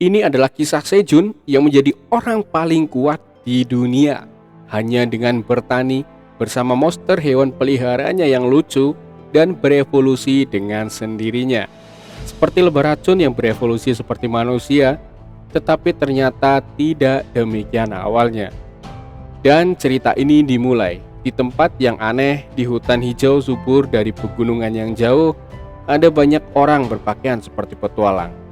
Ini adalah kisah Sejun yang menjadi orang paling kuat di dunia. Hanya dengan bertani bersama monster hewan peliharaannya yang lucu dan berevolusi dengan sendirinya. Seperti lebah racun yang berevolusi seperti manusia, tetapi ternyata tidak demikian awalnya. Dan cerita ini dimulai di tempat yang aneh di hutan hijau subur dari pegunungan yang jauh. Ada banyak orang berpakaian seperti petualang.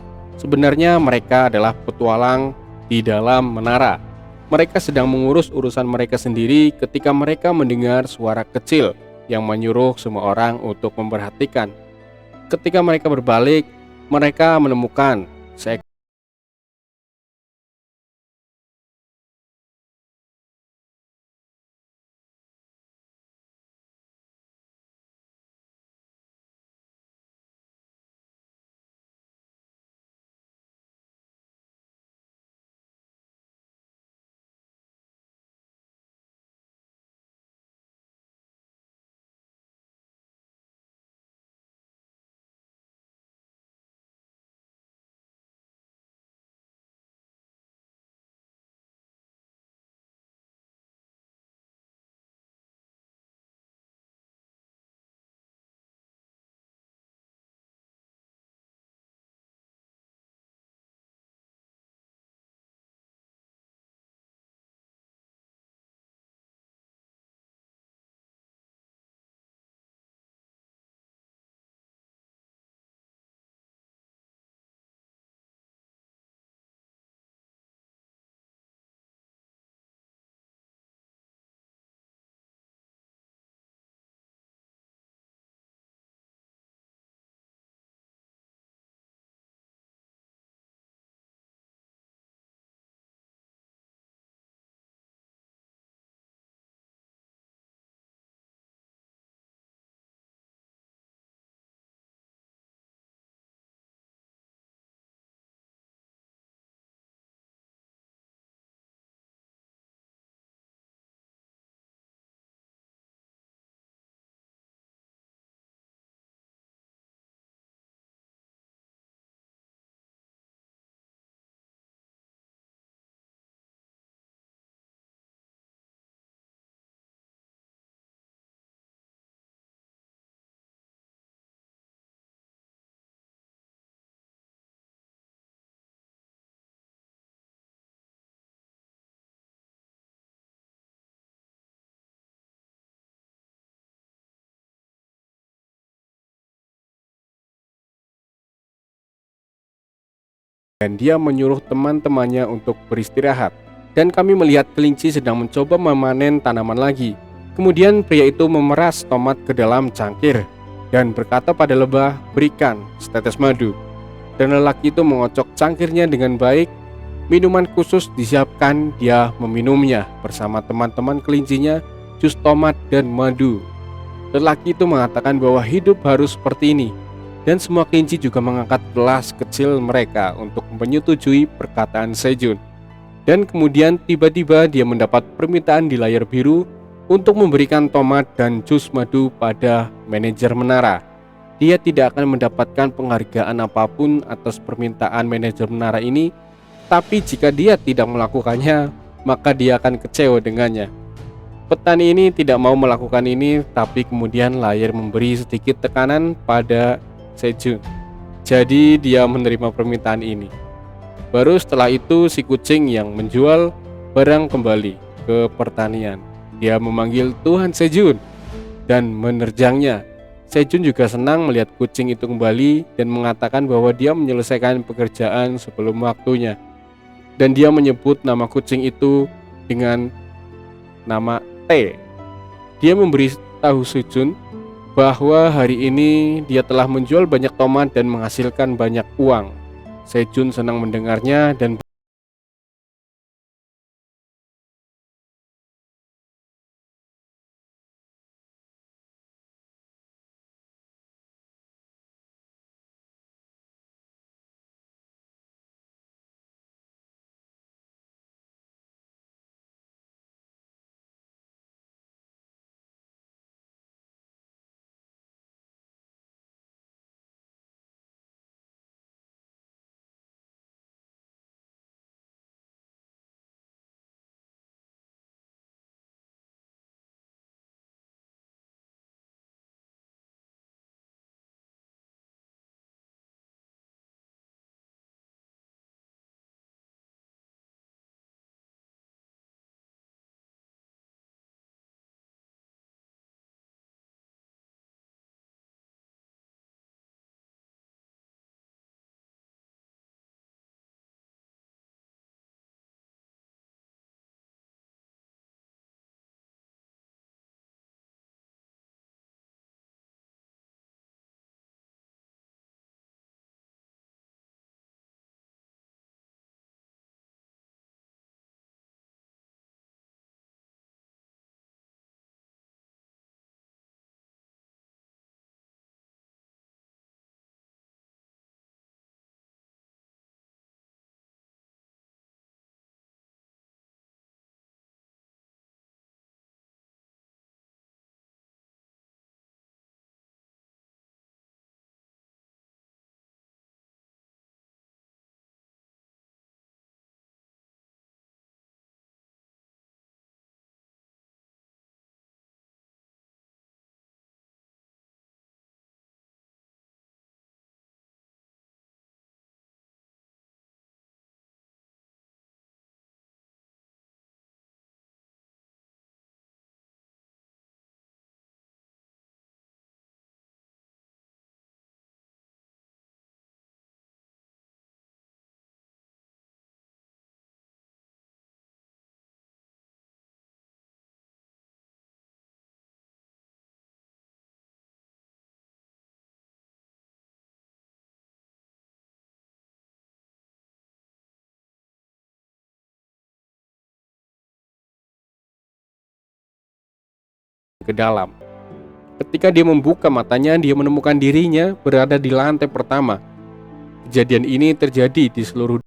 Sebenarnya mereka adalah petualang di dalam menara. Mereka sedang mengurus urusan mereka sendiri ketika mereka mendengar suara kecil yang menyuruh semua orang untuk memperhatikan. Ketika mereka berbalik, mereka menemukan seekor. Dan dia menyuruh teman-temannya untuk beristirahat. Dan kami melihat kelinci sedang mencoba memanen tanaman lagi. Kemudian pria itu memeras tomat ke dalam cangkir dan berkata pada lebah, "Berikan setetes madu." Dan lelaki itu mengocok cangkirnya dengan baik. Minuman khusus disiapkan, dia meminumnya bersama teman-teman kelincinya, jus tomat dan madu. Lelaki itu mengatakan bahwa hidup harus seperti ini, dan semua kelinci juga mengangkat gelas kecil mereka untuk menyetujui perkataan Sejun. Dan kemudian tiba-tiba dia mendapat permintaan di layar biru untuk memberikan tomat dan jus madu pada manajer menara. Dia tidak akan mendapatkan penghargaan apapun atas permintaan manajer menara ini, tapi jika dia tidak melakukannya, maka dia akan kecewa dengannya. Petani ini tidak mau melakukan ini, tapi kemudian layar memberi sedikit tekanan pada Sejun. Jadi dia menerima permintaan ini. Baru setelah itu si kucing yang menjual barang kembali ke pertanian. Dia memanggil Tuhan Sejun dan menerjangnya. Sejun juga senang melihat kucing itu kembali dan mengatakan bahwa dia menyelesaikan pekerjaan sebelum waktunya. Dan dia menyebut nama kucing itu dengan nama T. Dia memberi tahu Sejun bahwa hari ini dia telah menjual banyak tomat dan menghasilkan banyak uang. Sejun senang mendengarnya dan ke dalam. Ketika dia membuka matanya, dia menemukan dirinya berada di lantai pertama. Kejadian ini terjadi di seluruh.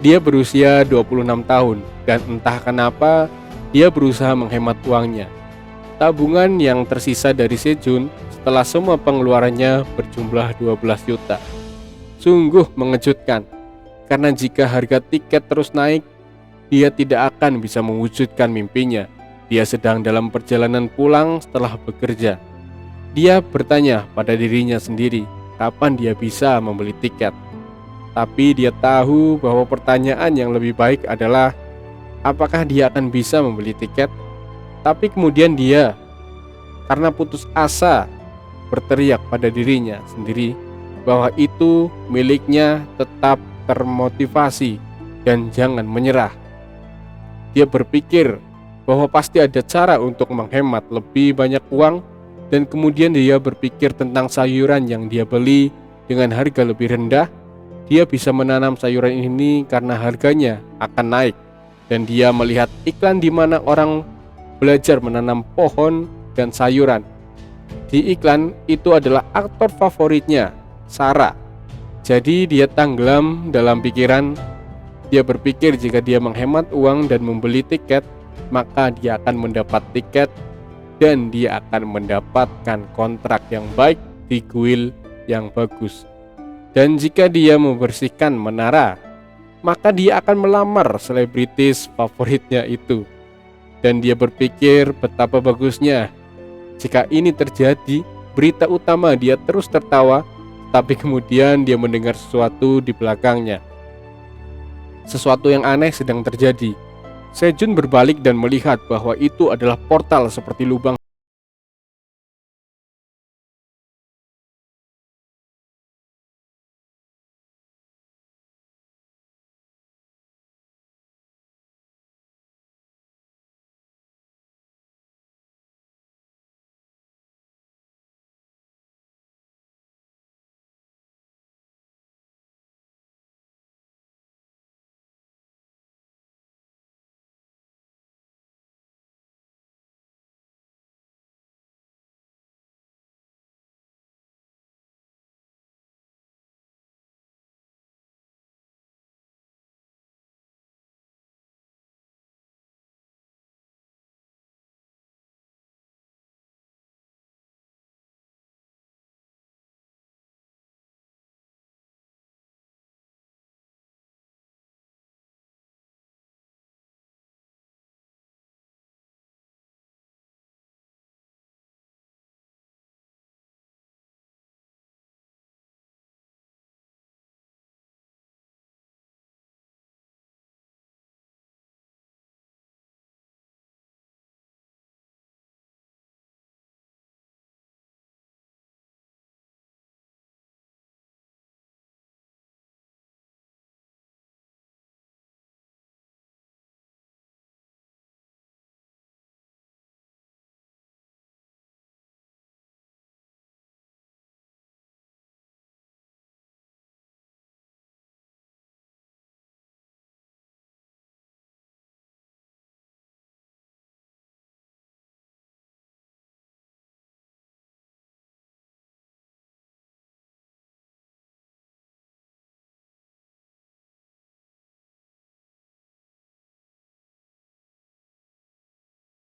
Dia berusia 26 tahun dan entah kenapa dia berusaha menghemat uangnya. Tabungan yang tersisa dari Sejun setelah semua pengeluarannya berjumlah 12 juta. Sungguh mengejutkan, karena jika harga tiket terus naik, dia tidak akan bisa mewujudkan mimpinya. Dia sedang dalam perjalanan pulang setelah bekerja. Dia bertanya pada dirinya sendiri, kapan dia bisa membeli tiket. Tapi dia tahu bahwa pertanyaan yang lebih baik adalah apakah dia akan bisa membeli tiket. Tapi kemudian dia, karena putus asa, berteriak pada dirinya sendiri bahwa itu miliknya. Tetap termotivasi dan jangan menyerah. Dia berpikir bahwa pasti ada cara untuk menghemat lebih banyak uang, dan kemudian dia berpikir tentang sayuran yang dia beli dengan harga lebih rendah. Dia bisa menanam sayuran ini karena harganya akan naik, dan dia melihat iklan di mana orang belajar menanam pohon dan sayuran. Di iklan itu adalah aktor favoritnya, Sarah. Jadi dia tenggelam dalam pikiran. Dia berpikir jika dia menghemat uang dan membeli tiket, maka dia akan mendapat tiket dan dia akan mendapatkan kontrak yang baik di kuil yang bagus. Dan jika dia membersihkan menara, maka dia akan melamar selebritis favoritnya itu. Dan dia berpikir betapa bagusnya. Jika ini terjadi, berita utama dia terus tertawa, tapi kemudian dia mendengar sesuatu di belakangnya. Sesuatu yang aneh sedang terjadi. Sejun berbalik dan melihat bahwa itu adalah portal seperti lubang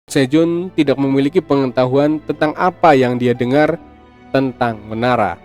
Sejun tidak memiliki pengetahuan tentang apa yang dia dengar tentang menara.